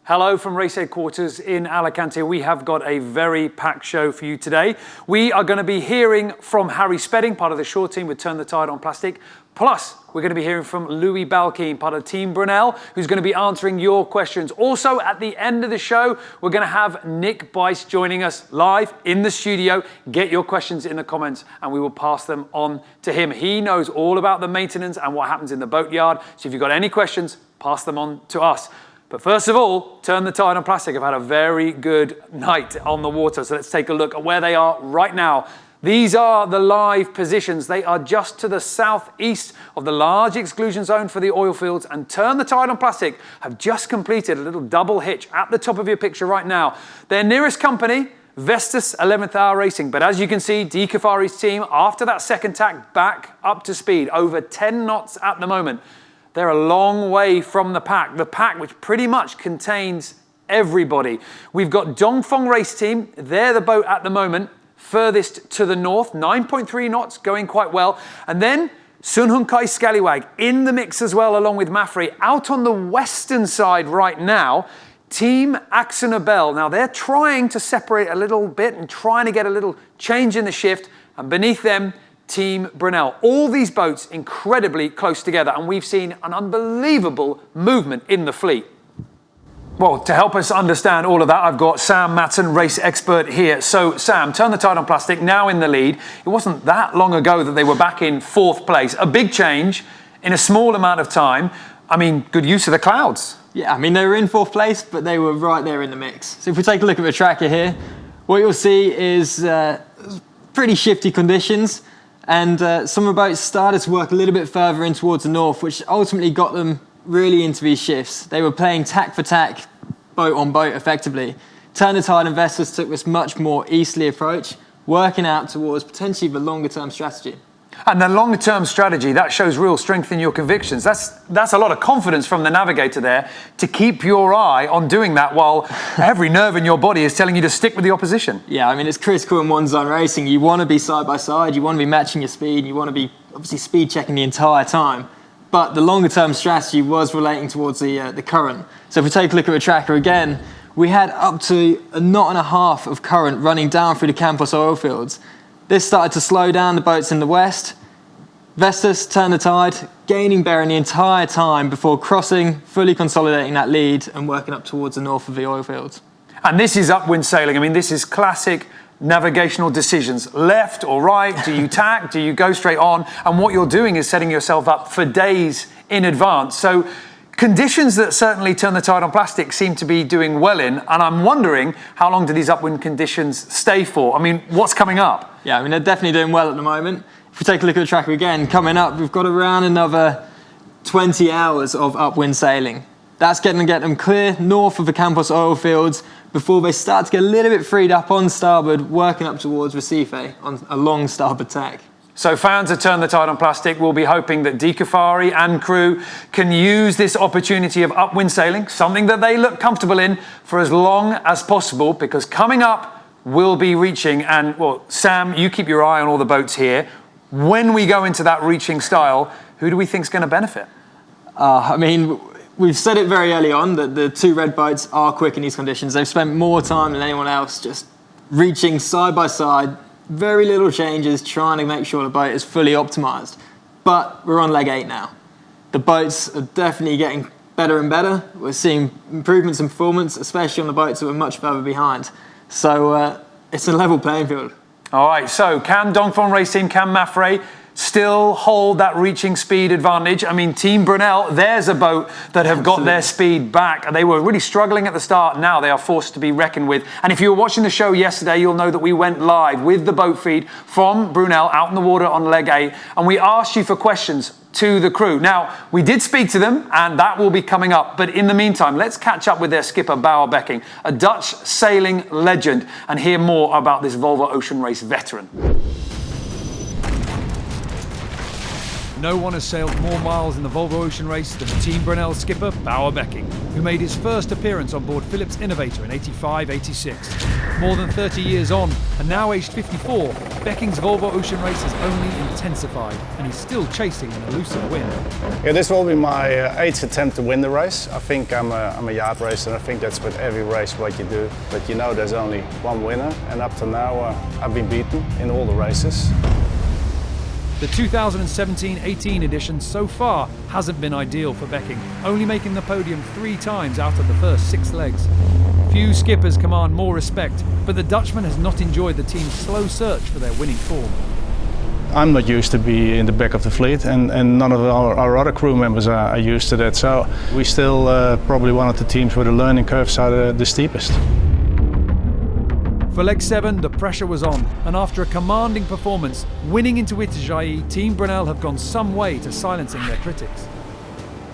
Hello from race headquarters in Alicante. We have got a very packed show for you today. We are going to be hearing from Harry Spedding, part of the short team with Turn the Tide on Plastic. Plus, we're going to be hearing from Louis Balcaen, part of Team Brunel, who's going to be answering your questions. Also, at the end of the show, we're going to have Nick Bice joining us live in the studio. Get your questions in the comments and we will pass them on to him. He knows all about the maintenance and what happens in the Boatyard. So if you've got any questions, pass them on to us. But first of all, Turn the Tide on Plastic have had a very good night on the water. So let's take a look at where they are right now. These are the live positions. They are just to the southeast of the large exclusion zone for the oil fields, and Turn the Tide on Plastic have just completed a little double hitch at the top of your picture right now. Their nearest company, Vestas 11th Hour Racing. But as you can see, Di Cafari's team, after that second tack, back up to speed, over 10 knots at the moment. They're a long way from the pack which pretty much contains everybody. We've got Dongfeng Race Team. They're the boat at the moment, furthest to the north, 9.3 knots, going quite well. And then Sun Hun Kai Scallywag in the mix as well, along with Mafre. Out on the western side right now, Team Axonabel. Now they're trying to separate a little bit and trying to get a little change in the shift. And beneath them, Team Brunel. All these boats incredibly close together, and we've seen an unbelievable movement in the fleet. Well, to help us understand all of that, I've got Sam Matson, race expert here. So Sam, Turn the Tide on Plastic, now in the lead. It wasn't that long ago that they were back in 4th place. A big change in a small amount of time. I mean, good use of the clouds. Yeah, I mean, they were in 4th place, but they were right there in the mix. So if we take a look at the tracker here, what you'll see is pretty shifty conditions. And some of the boats started to work a little bit further in towards the north, which ultimately got them really into these shifts. They were playing tack for tack, boat on boat effectively. Turn the Tide and Vestas took this much more easterly approach, working out towards potentially the longer term strategy. And the longer term strategy, that shows real strength in your convictions. That's a lot of confidence from the navigator there to keep your eye on doing that while every nerve in your body is telling you to stick with the opposition. Yeah, I mean, it's critical in one zone racing. You want to be side by side, you want to be matching your speed, you want to be obviously speed checking the entire time. But the longer term strategy was relating towards the current. So if we take a look at the tracker again, we had up to 1.5 knots of current running down through the Campos oil fields. This started to slow down the boats in the west. Vestas, Turn the Tide, gaining bearing the entire time before crossing, fully consolidating that lead and working up towards the north of the oil fields. And this is upwind sailing. I mean, this is classic navigational decisions. Left or right, do you tack, do you go straight on? And what you're doing is setting yourself up for days in advance. So conditions that certainly Turn the Tide on Plastic seem to be doing well in, and I'm wondering how long do these upwind conditions stay for? I mean, what's coming up? Yeah, I mean, they're definitely doing well at the moment. If we take a look at the tracker again, coming up, we've got around another 20 hours of upwind sailing. That's going to get them clear north of the Campos oil fields before they start to get a little bit freed up on starboard, working up towards Recife on a long starboard tack. So fans of Turn the Tide on Plastic will be hoping that Di Cafari and crew can use this opportunity of upwind sailing, something that they look comfortable in, for as long as possible, because coming up we'll be reaching, and well, Sam, you keep your eye on all the boats here. When we go into that reaching style, who do we think is going to benefit? I mean, we've said it very early on that the 2 red boats are quick in these conditions. They've spent more time than anyone else just reaching side by side, very little changes, trying to make sure the boat is fully optimized. But we're on leg 8 now. The boats are definitely getting better and better. We're seeing improvements in performance, especially on the boats that were much further behind. So it's a level playing field. All right, so can Dongfeng Race Team, can Mafre still hold that reaching speed advantage? I mean, Team Brunel, there's a boat that have got their speed back. They were really struggling at the start. Now they are forced to be reckoned with. And if you were watching the show yesterday, you'll know that we went live with the boat feed from Brunel out in the water on leg 8. And we asked you for questions to the crew. Now, we did speak to them, and that will be coming up. But in the meantime, let's catch up with their skipper, Bouwe Bekking, a Dutch sailing legend, and hear more about this Volvo Ocean Race veteran. no one has sailed more miles in the Volvo Ocean Race than Team Brunel skipper Bouwe Bekking, who made his first appearance on board Phillips Innovator in 85-86. More than 30 years on, and now aged 54, Bekking's Volvo Ocean Race has only intensified, and he's still chasing an elusive win. Yeah, this will be my 8th attempt to win the race. I think I'm a yard racer, and I think that's with every race what you do. But you know there's only one winner, and up to now I've been beaten in all the races. The 2017-18 edition so far hasn't been ideal for Bekking, only making the podium 3 times out of the first 6 legs. Few skippers command more respect, but the Dutchman has not enjoyed the team's slow search for their winning form. I'm not used to be in the back of the fleet, and none of our other crew members are used to that. So we still probably one of the teams where the learning curves are the steepest. For leg 7, the pressure was on, and after a commanding performance, winning into Itajaí, Team Brunel have gone some way to silencing their critics.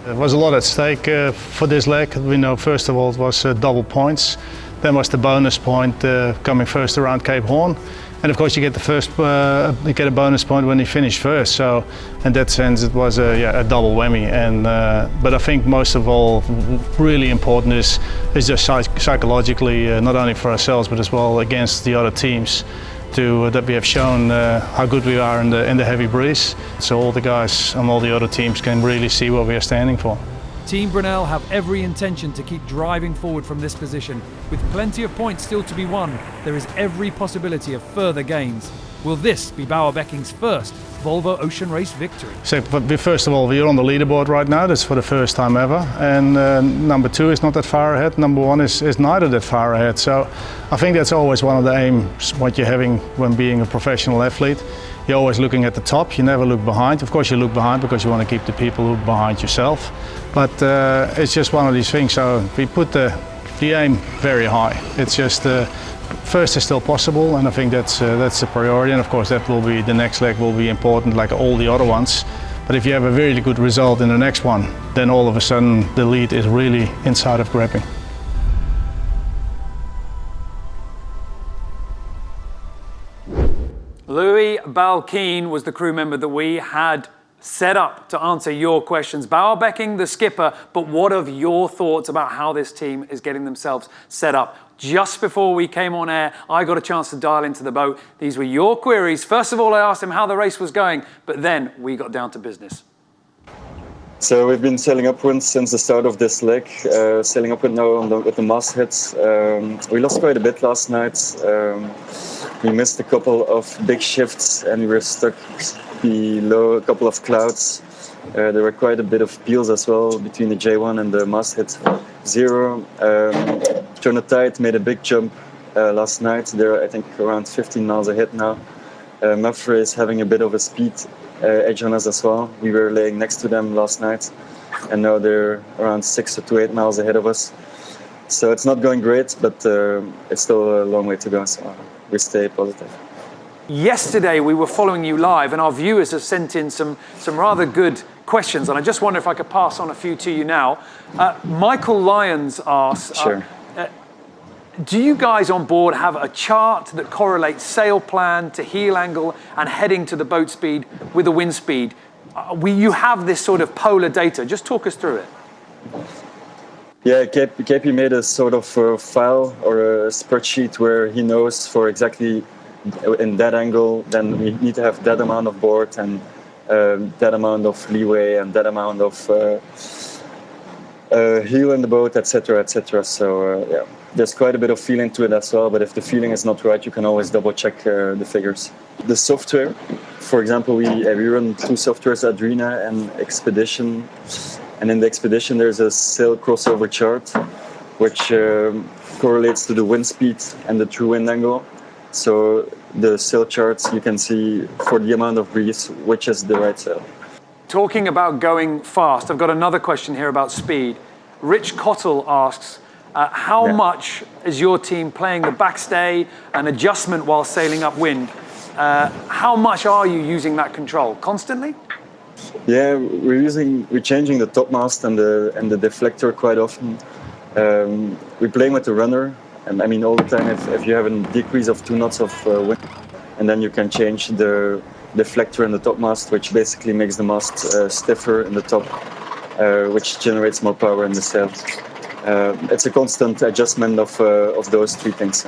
There was a lot at stake for this leg. We know first of all it was double points. Then was the bonus point coming first around Cape Horn. And of course you get you get a bonus point when you finish first. So in that sense it was a double whammy. And but I think most of all, really important is just psychologically, not only for ourselves but as well against the other teams, that we have shown how good we are in the heavy breeze. So all the guys on all the other teams can really see what we are standing for. Team Brunel have every intention to keep driving forward from this position. With plenty of points still to be won, there is every possibility of further gains. Will this be Bouwe Bekking's first Volvo Ocean Race victory? So, but first of all, we're on the leaderboard right now. That's for the first time ever. And number 2 is not that far ahead. Number 1 is neither that far ahead. So I think that's always one of the aims what you're having when being a professional athlete. You're always looking at the top, you never look behind. Of course you look behind because you want to keep the people behind yourself. But it's just one of these things, so we put the aim very high. It's just first is still possible, and I think that's the priority. And of course that will be, the next leg will be important like all the other ones. But if you have a very good result in the next one, then all of a sudden the lead is really inside of grabbing. Louis Balcaen was the crew member that we had set up to answer your questions. Bouwe Bekking, the skipper, but what of your thoughts about how this team is getting themselves set up? Just before we came on air, I got a chance to dial into the boat. These were your queries. First of all, I asked him how the race was going, but then we got down to business. So we've been sailing upwind since the start of this leg, sailing upwind now with the mastheads. We lost quite a bit last night. We missed a couple of big shifts and we were stuck below a couple of clouds. There were quite a bit of peels as well between the J1 and the masthead 0. Turn the Tide made a big jump last night. They're I think around 15 miles ahead now. Mafre is having a bit of a speed edge on us as well. We were laying next to them last night and now they're around 6 to 8 miles ahead of us. So it's not going great, but it's still a long way to go, so we stay positive. Yesterday we were following you live and our viewers have sent in some rather good questions, and I just wonder if I could pass on a few to you now. Michael Lyons asks, Sure. do you guys on board have a chart that correlates sail plan to heel angle and heading to the boat speed with the wind speed? You have this sort of polar data. Just talk us through it. Yeah, KP made a sort of file or a spreadsheet where he knows for exactly in that angle, then we need to have that amount of board and that amount of leeway and that amount of heel in the boat, etc., etc. So yeah, there's quite a bit of feeling to it as well. But if the feeling is not right, you can always double check the figures. The software, for example, we run 2 softwares, Adrena and Expedition. And in the Expedition, there's a sail crossover chart, which correlates to the wind speed and the true wind angle. So the sail charts, you can see for the amount of breeze, which is the right sail. Talking about going fast, I've got another question here about speed. Rich Cottle asks, how much is your team playing the backstay and adjustment while sailing upwind? How much are you using that control? Constantly? Yeah, we're changing the topmast and the deflector quite often. We're playing with the runner, and I mean all the time. If you have a decrease of 2 knots of wind, and then you can change the deflector in the topmast, which basically makes the mast stiffer in the top, which generates more power in the sail. It's a constant adjustment of those three things.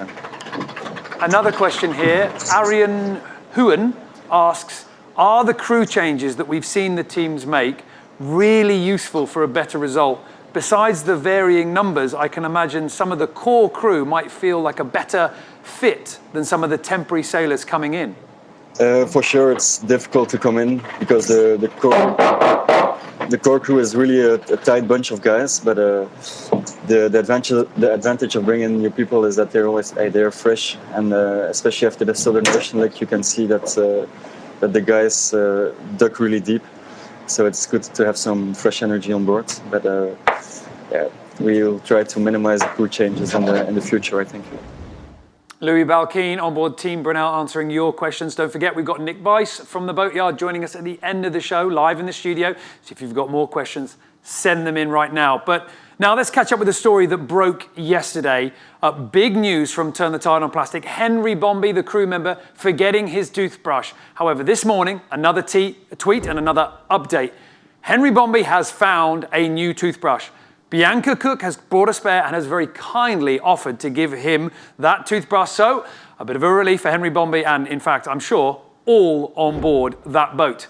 Another question here. Aryan Huen asks, are the crew changes that we've seen the teams make really useful for a better result? Besides the varying numbers, I can imagine some of the core crew might feel like a better fit than some of the temporary sailors coming in. For sure, it's difficult to come in because the core crew is really a tight bunch of guys. But the advantage of bringing new people is that they're fresh, and especially after the Southern Ocean Lake, you can see that the guys duck really deep. So it's good to have some fresh energy on board. But we'll try to minimize the crew changes in the future, I think. Louis Balcaen on board Team Brunel answering your questions. Don't forget, we've got Nick Bice from the Boatyard joining us at the end of the show, live in the studio. So if you've got more questions, send them in right now. But now let's catch up with a story that broke yesterday. Big news from Turn the Tide on Plastic. Henry Bomby, the crew member, forgetting his toothbrush. However, this morning, another tweet and another update. Henry Bomby has found a new toothbrush. Bianca Cook has brought a spare and has very kindly offered to give him that toothbrush. So a bit of a relief for Henry Bomby and, in fact, I'm sure, all on board that boat.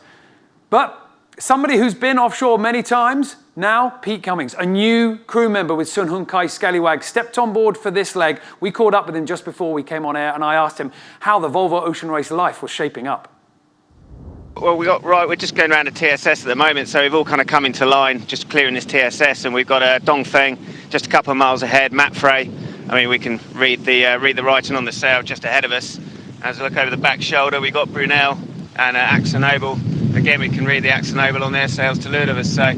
But somebody who's been offshore many times, now Pete Cummings, a new crew member with Sun Hun Kai Scallywag, stepped on board for this leg. We caught up with him just before we came on air and I asked him how the Volvo Ocean Race life was shaping up. Well, we're just going around a TSS at the moment, so we've all kind of come into line, just clearing this TSS, and we've got Dongfeng just a couple of miles ahead, Map Frey. I mean, we can read the writing on the sail just ahead of us. As we look over the back shoulder, we've got Brunel and Axonobel. Again, we can read the Axonobel on their sails to leeward of us, so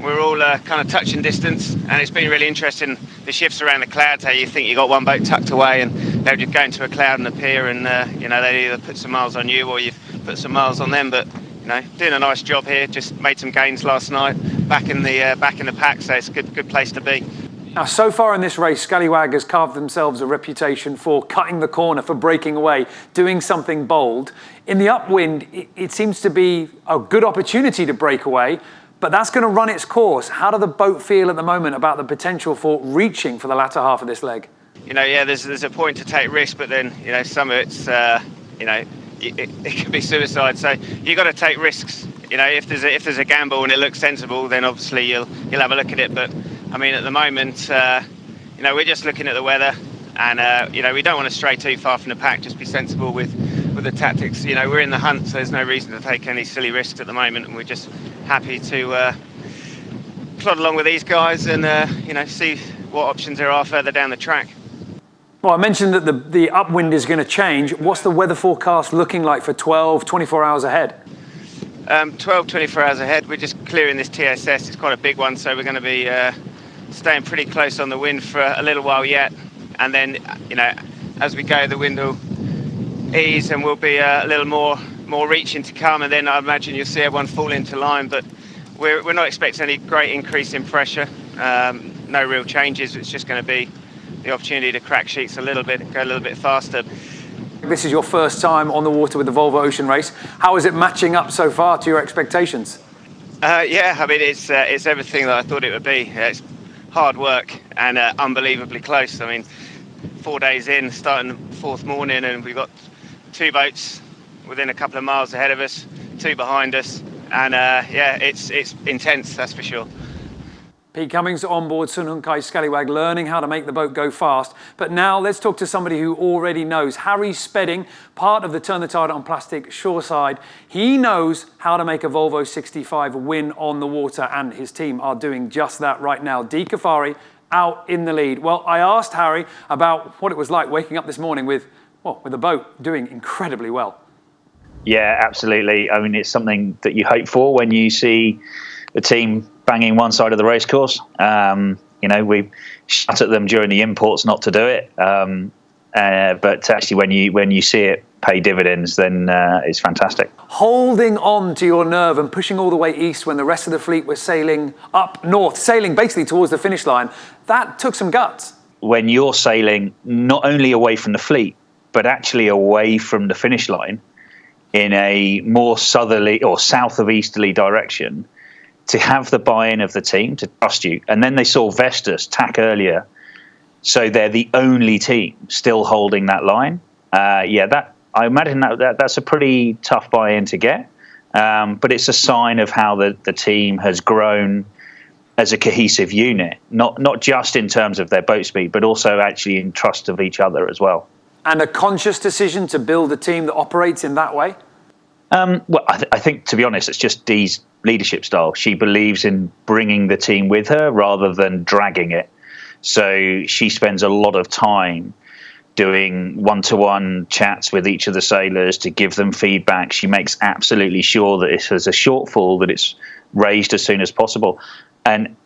we're all kind of touching distance, and it's been really interesting, the shifts around the clouds, how you think you got one boat tucked away, and they'll just go into a cloud and appear, and they either put some miles on you or you've put some miles on them. But doing a nice job here. Just made some gains last night. Back in the pack, so it's a good place to be. Now, so far in this race, Scallywag has carved themselves a reputation for cutting the corner, for breaking away, doing something bold. In the upwind, it seems to be a good opportunity to break away, but that's going to run its course. How do the boat feel at the moment about the potential for reaching for the latter half of this leg? There's a point to take risk, but then some of it's it could be suicide. So you've got to take risks. If there's a gamble and it looks sensible, then obviously you'll have a look at it. But I mean, at the moment, we're just looking at the weather, and we don't want to stray too far from the pack. Just be sensible with the tactics. We're in the hunt, so there's no reason to take any silly risks at the moment, and we're just happy to plod along with these guys and see what options there are further down the track. Well, I mentioned that the upwind is going to change. What's the weather forecast looking like for 12, 24 hours ahead? 12, 24 hours ahead. We're just clearing this TSS. It's quite a big one, so we're going to be staying pretty close on the wind for a little while yet. And then, as we go, the wind will ease and we'll be a little more reaching to come. And then I imagine you'll see everyone fall into line. But we're not expecting any great increase in pressure. No real changes. It's just going to be the opportunity to crack sheets a little bit, go a little bit faster. This is your first time on the water with the Volvo Ocean Race. How is it matching up so far to your expectations? I mean, it's everything that I thought it would be. It's hard work and unbelievably close. I mean, 4 days in, starting the fourth morning, and we've got two boats within a couple of miles ahead of us, two behind us, and it's intense, that's for sure. Pete Cummings on board Sun Hun Kai Scallywag, learning how to make the boat go fast. But now let's talk to somebody who already knows. Harry Spedding, part of the Turn the Tide on Plastic shoreside. He knows how to make a Volvo 65 win on the water, and his team are doing just that right now. Dee Kafari out in the lead. Well, I asked Harry about what it was like waking up this morning with the boat doing incredibly well. Yeah, absolutely. I mean, it's something that you hope for when you see the team banging one side of the racecourse. We shut at them during the imports not to do it, but actually when you see it pay dividends, then it's fantastic. Holding on to your nerve and pushing all the way east when the rest of the fleet was sailing up north, sailing basically towards the finish line, that took some guts. When you're sailing not only away from the fleet, but actually away from the finish line, in a more southerly or south of easterly direction, to have the buy-in of the team to trust you. And then they saw Vestas tack earlier, so they're the only team still holding that line. I imagine that's a pretty tough buy-in to get, but it's a sign of how the team has grown as a cohesive unit, not just in terms of their boat speed, but also actually in trust of each other as well. And a conscious decision to build a team that operates in that way? I think, to be honest, it's just Dee's leadership style. She believes in bringing the team with her rather than dragging it. So she spends a lot of time doing one-to-one chats with each of the sailors to give them feedback. She makes absolutely sure that if there's a shortfall, that it's raised as soon as possible. And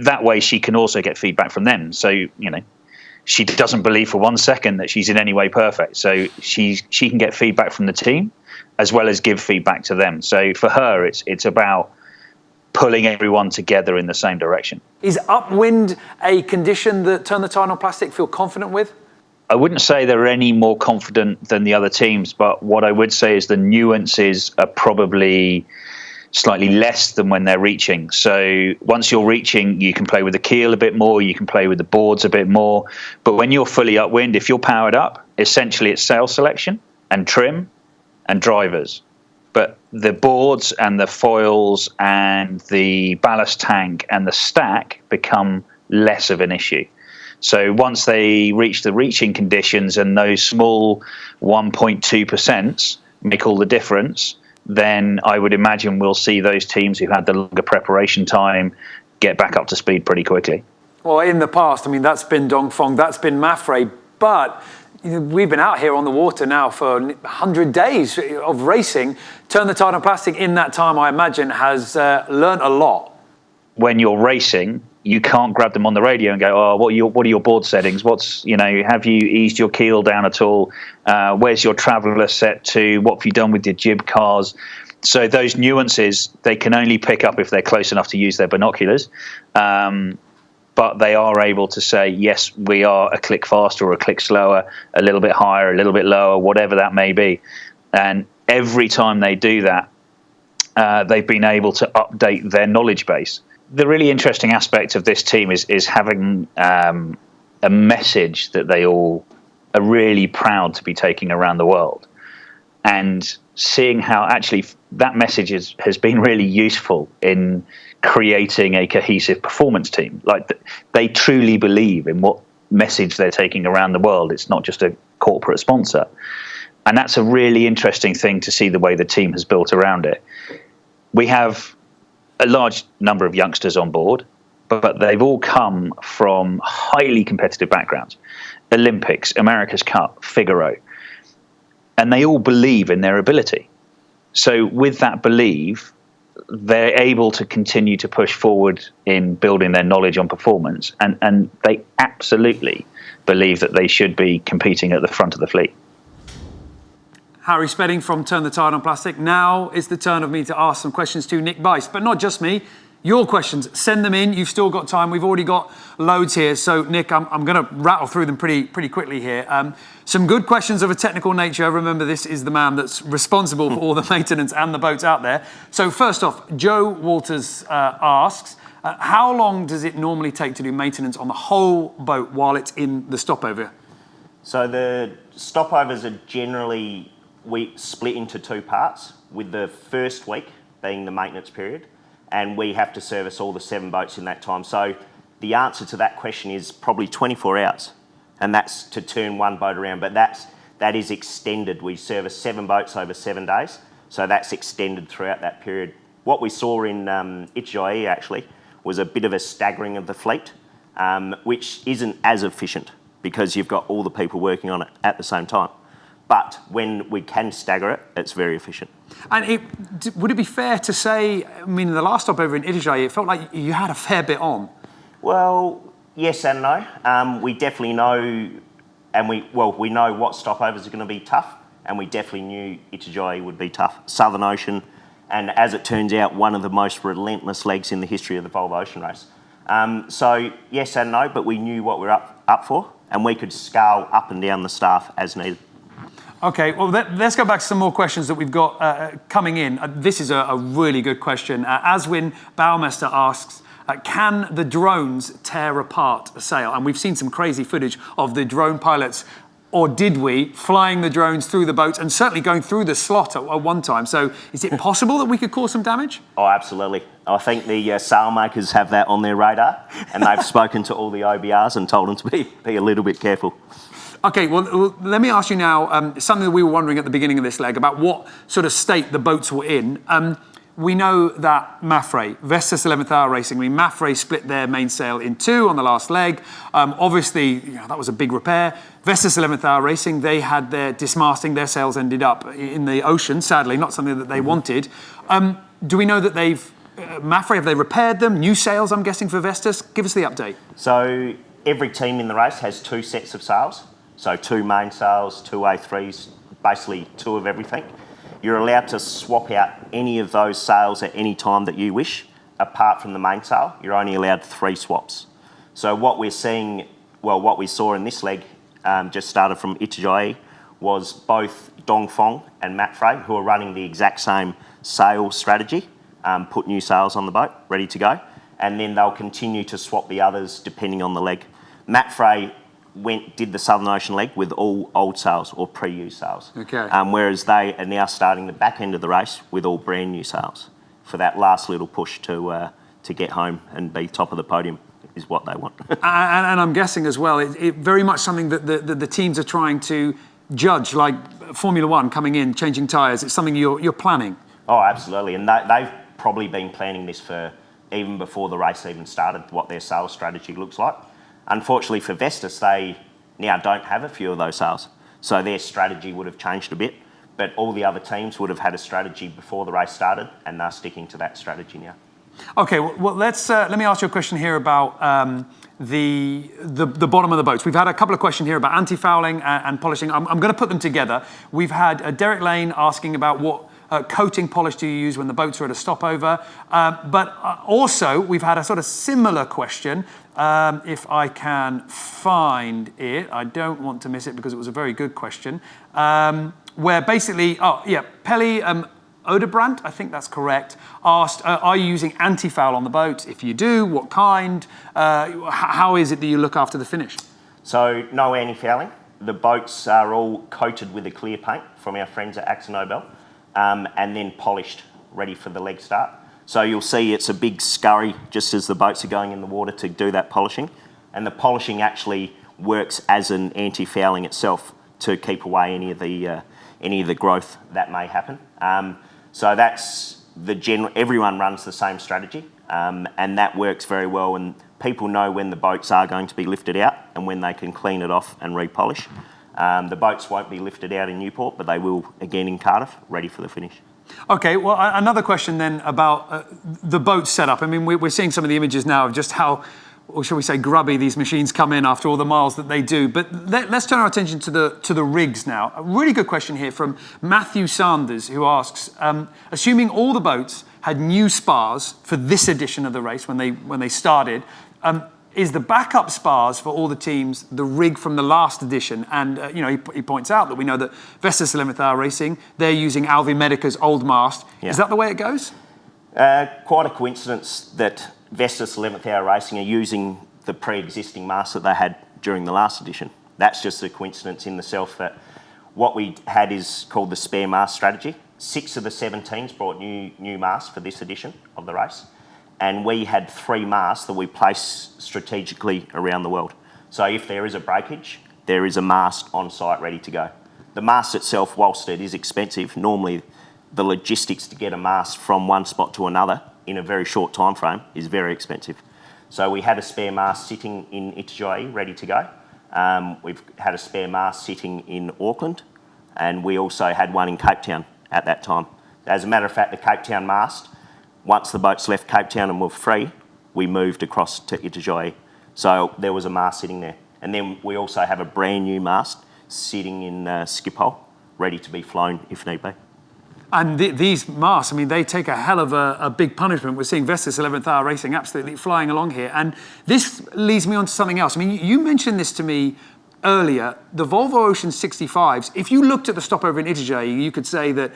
that way she can also get feedback from them. So, she doesn't believe for 1 second that she's in any way perfect. So she can get feedback from the team as well as give feedback to them. So for her, it's about pulling everyone together in the same direction. Is upwind a condition that Turn the Tide on Plastic feel confident with? I wouldn't say they're any more confident than the other teams, but what I would say is the nuances are probably slightly less than when they're reaching. So once you're reaching, you can play with the keel a bit more, you can play with the boards a bit more. But when you're fully upwind, if you're powered up, essentially it's sail selection and trim and drivers. But the boards and the foils and the ballast tank and the stack become less of an issue. So once they reach the reaching conditions and those small 1.2% make all the difference, then I would imagine we'll see those teams who had the longer preparation time get back up to speed pretty quickly. Well, in the past, that's been Dongfeng, that's been Mafre, but we've been out here on the water now for 100 days of racing. Turn the Tide on Plastic in that time, I imagine, has learnt a lot. When you're racing, you can't grab them on the radio and go, oh, what are your board settings? Have you eased your keel down at all? Where's your traveller set to? What have you done with your jib cars? So those nuances, they can only pick up if they're close enough to use their binoculars. But they are able to say, yes, we are a click faster or a click slower, a little bit higher, a little bit lower, whatever that may be. And every time they do that, they've been able to update their knowledge base. The really interesting aspect of this team is having a message that they all are really proud to be taking around the world, and seeing how actually that message has been really useful in creating a cohesive performance team. Like, they truly believe in what message they're taking around the world. It's not just a corporate sponsor. And that's a really interesting thing to see, the way the team has built around it. We have a large number of youngsters on board, but they've all come from highly competitive backgrounds. Olympics, America's Cup, Figaro. And they all believe in their ability. So with that belief, they're able to continue to push forward in building their knowledge on performance. And they absolutely believe that they should be competing at the front of the fleet. Harry Spedding from Turn the Tide on Plastic. Now it's the turn of me to ask some questions to Nick Bice, but not just me. Your questions, send them in. You've still got time. We've already got loads here. So, Nick, I'm going to rattle through them pretty quickly here. Some good questions of a technical nature. Remember, this is the man that's responsible for all the maintenance and the boats out there. So, first off, Joe Walters asks, how long does it normally take to do maintenance on the whole boat while it's in the stopover? So, the stopovers are generally we split into two parts, with the first week being the maintenance period, and we have to service all the 7 boats in that time. So the answer to that question is probably 24 hours, and that's to turn one boat around, but that is extended. We service 7 boats over 7 days, so that's extended throughout that period. What we saw in Ichigai actually was a bit of a staggering of the fleet, which isn't as efficient because you've got all the people working on it at the same time. But when we can stagger it, it's very efficient. And would it be fair to say, in the last stopover in Ichigai, it felt like you had a fair bit on? Well, yes and no. We definitely know, and we know what stopovers are going to be tough, and we definitely knew Ichigai would be tough. Southern Ocean, and as it turns out, one of the most relentless legs in the history of the Volvo Ocean Race. So yes and no, but we knew what we were up for, and we could scale up and down the staff as needed. Okay, well, let's go back to some more questions that we've got coming in. This is a really good question. Aswin Baumeister asks, can the drones tear apart a sail? And we've seen some crazy footage of the drone pilots, or did we, flying the drones through the boats and certainly going through the slot at one time. So is it possible that we could cause some damage? Oh, absolutely. I think the sail makers have that on their radar, and they've spoken to all the OBRs and told them to be a little bit careful. Okay, well, let me ask you now something that we were wondering at the beginning of this leg about what sort of state the boats were in. We know that Mafre, Vestas 11th Hour Racing, Mafre split their mainsail in two on the last leg. Obviously, that was a big repair. Vestas 11th Hour Racing, they had their dismasting, their sails ended up in the ocean, sadly, not something that they wanted. Do we know that Mafre, have they repaired them? New sails, I'm guessing, for Vestas? Give us the update. So every team in the race has two sets of sails. So two main sails, two A3s, basically two of everything. You're allowed to swap out any of those sails at any time that you wish. Apart from the mainsail, you're only allowed 3 swaps. So what we're seeing, what we saw in this leg, just started from Itajaí, was both Dongfeng and Mafre, who are running the exact same sail strategy, put new sails on the boat, ready to go, and then they'll continue to swap the others depending on the leg. Mafre did the Southern Ocean leg with all old sails or pre-used sails. Okay. Whereas they are now starting the back end of the race with all brand new sails for that last little push to get home and be top of the podium is what they want. and I'm guessing as well, it very much something that the teams are trying to judge, like Formula One coming in, changing tyres. It's something you're planning. Oh, absolutely. And they've probably been planning this for even before the race even started, what their sales strategy looks like. Unfortunately for Vestas, they now don't have a few of those sails. So their strategy would have changed a bit, but all the other teams would have had a strategy before the race started, and they're sticking to that strategy now. Okay, well let me ask you a question here about the bottom of the boats. We've had a couple of questions here about anti-fouling and polishing. I'm going to put them together. We've had Derek Lane asking about what coating polish do you use when the boats are at a stopover? But also, we've had a sort of similar question. If I can find it, I don't want to miss it because it was a very good question. Where basically, Pelly Oderbrandt, I think that's correct, asked, are you using anti-foul on the boat? If you do, what kind? How is it that you look after the finish? So no anti-fouling. The boats are all coated with a clear paint from our friends at Axe Nobel, and then polished, ready for the leg start. So you'll see it's a big scurry just as the boats are going in the water to do that polishing. And the polishing actually works as an anti-fouling itself to keep away any of the growth that may happen. So that's the general, everyone runs the same strategy, and that works very well, and people know when the boats are going to be lifted out and when they can clean it off and repolish. The boats won't be lifted out in Newport, but they will again in Cardiff, ready for the finish. Okay, well, another question then about the boat setup. I mean, we're seeing some of the images now of just how, or shall we say, grubby these machines come in after all the miles that they do. But let's turn our attention to the rigs now. A really good question here from Matthew Sanders, who asks, assuming all the boats had new spars for this edition of the race when they started, is the backup spars for all the teams the rig from the last edition? And he points out that we know that Vestas 11th Hour Racing, they're using Alvi Medica's old mast. Yeah. Is that the way it goes? Quite a coincidence that Vestas 11th Hour Racing are using the pre-existing mast that they had during the last edition. That's just a coincidence in itself that what we had is called the spare mast strategy. 6 of the 7 teams brought new masts for this edition of the race. And we had 3 masts that we placed strategically around the world. So if there is a breakage, there is a mast on site ready to go. The mast itself, whilst it is expensive, normally the logistics to get a mast from one spot to another in a very short time frame is very expensive. So we had a spare mast sitting in Itajaí ready to go. We've had a spare mast sitting in Auckland, and we also had one in Cape Town at that time. As a matter of fact, the Cape Town mast, once the boats left Cape Town and were free, we moved across to Itajaí. So there was a mast sitting there. And then we also have a brand new mast sitting in Schiphol, ready to be flown if need be. And these masts, I mean, they take a hell of a big punishment. We're seeing Vestas 11th Hour Racing absolutely flying along here. And this leads me on to something else. I mean, you mentioned this to me earlier, the Volvo Ocean 65s, if you looked at the stopover in Itajaí, you could say that,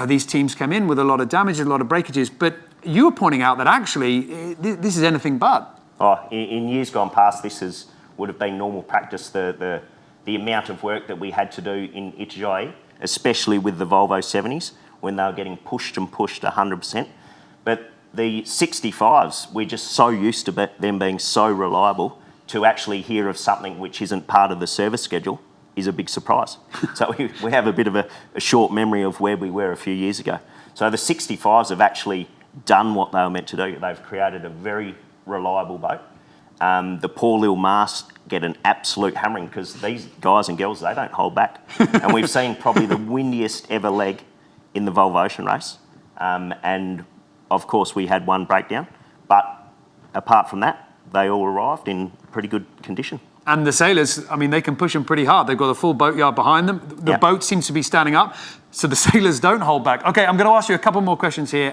these teams came in with a lot of damage and a lot of breakages, but you were pointing out that actually this is anything but. Oh, in years gone past, would have been normal practice, the amount of work that we had to do in Itajaí, especially with the Volvo 70s, when they were getting pushed 100%. But the 65s, we're just so used to them being so reliable, to actually hear of something which isn't part of the service schedule is a big surprise. So we have a bit of a short memory of where we were a few years ago. So the 65s have actually done what they were meant to do. They've created a very reliable boat. The poor little masts get an absolute hammering because these guys and girls, they don't hold back. And we've seen probably the windiest ever leg in the Volvo Ocean race. And of course we had one breakdown, but apart from that, they all arrived in pretty good condition. And the sailors, they can push them pretty hard. They've got a full boatyard behind them. The boat seems to be standing up, so the sailors don't hold back. Okay, I'm going to ask you a couple more questions here.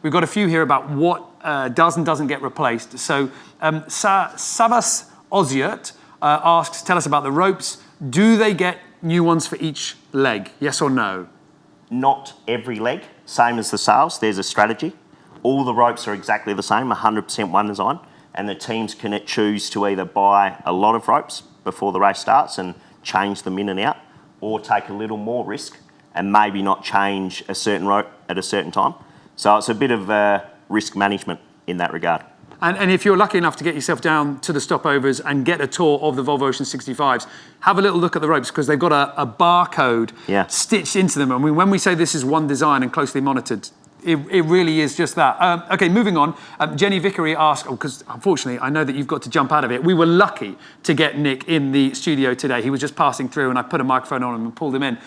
We've got a few here about what does and doesn't get replaced. So Savas Oziert asks, tell us about the ropes. Do they get new ones for each leg? Yes or no? Not every leg, same as the sails. There's a strategy. All the ropes are exactly the same, 100% one design. And the teams can choose to either buy a lot of ropes before the race starts and change them in and out, or take a little more risk and maybe not change a certain rope at a certain time. So it's a bit of risk management in that regard. And if you're lucky enough to get yourself down to the stopovers and get a tour of the Volvo Ocean 65s, have a little look at the ropes because they've got a barcode stitched into them. When we say this is one design and closely monitored, it really is just that. Okay, moving on. Jenny Vickery asked, because unfortunately I know that you've got to jump out of it. We were lucky to get Nick in the studio today. He was just passing through and I put a microphone on him and pulled him in.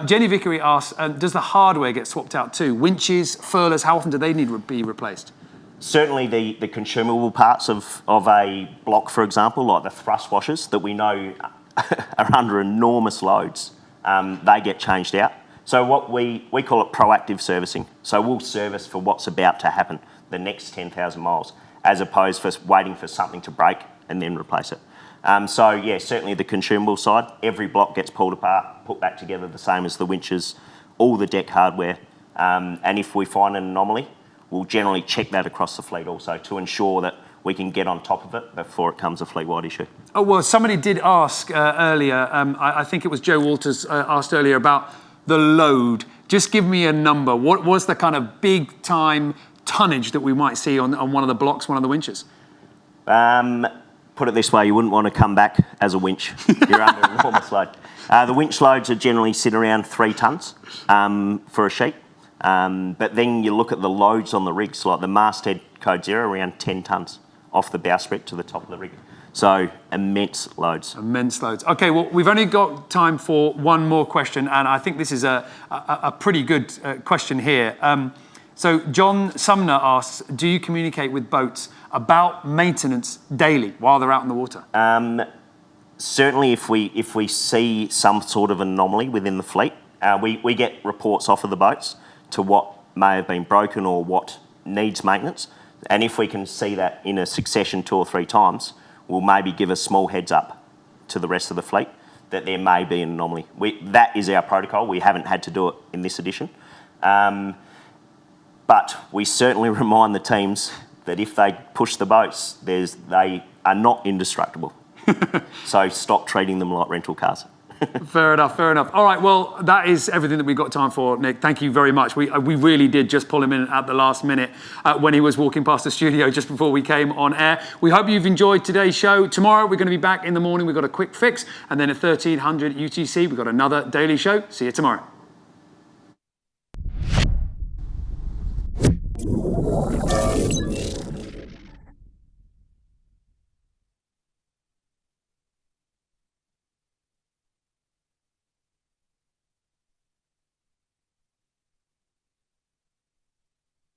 Jenny Vickery asked, does the hardware get swapped out too? Winches, furlers, how often do they need to be replaced? Certainly the consumable parts of a block, for example, like the thrust washers that we know are under enormous loads, they get changed out. So what we call it proactive servicing. So we'll service for what's about to happen, the next 10,000 miles, as opposed to waiting for something to break and then replace it. So yeah, certainly the consumable side, every block gets pulled apart, put back together the same as the winches, all the deck hardware. And if we find an anomaly, we'll generally check that across the fleet also to ensure that we can get on top of it before it becomes a fleet-wide issue. Oh, well, somebody did ask earlier, I think it was Joe Walters asked earlier about the load. Just give me a number. What was the kind of big time tonnage that we might see on one of the blocks, one of the winches? Put it this way, you wouldn't want to come back as a winch. You're under enormous load. The winch loads are generally sit around 3 tonnes for a sheet. But then you look at the loads on the rigs, like the masthead code 0, around 10 tonnes off the bowsprit to the top of the rig. So immense loads. Immense loads. Okay, well, we've only got time for one more question, and I think this is a pretty good question here. So John Sumner asks, do you communicate with boats about maintenance daily while they're out in the water? Certainly if we see some sort of anomaly within the fleet, we get reports off of the boats to what may have been broken or what needs maintenance. And if we can see that in a succession 2 or 3 times, we'll maybe give a small heads up to the rest of the fleet that there may be an anomaly. That is our protocol. We haven't had to do it in this edition. But we certainly remind the teams that if they push the boats, they are not indestructible. So stop treating them like rental cars. Fair enough, fair enough. All right, well, that is everything that we've got time for, Nick. Thank you very much. We really did just pull him in at the last minute when he was walking past the studio just before we came on air. We hope you've enjoyed today's show. Tomorrow, we're going to be back in the morning. We've got a quick fix. And then at 1300 UTC, we've got another daily show. See you tomorrow.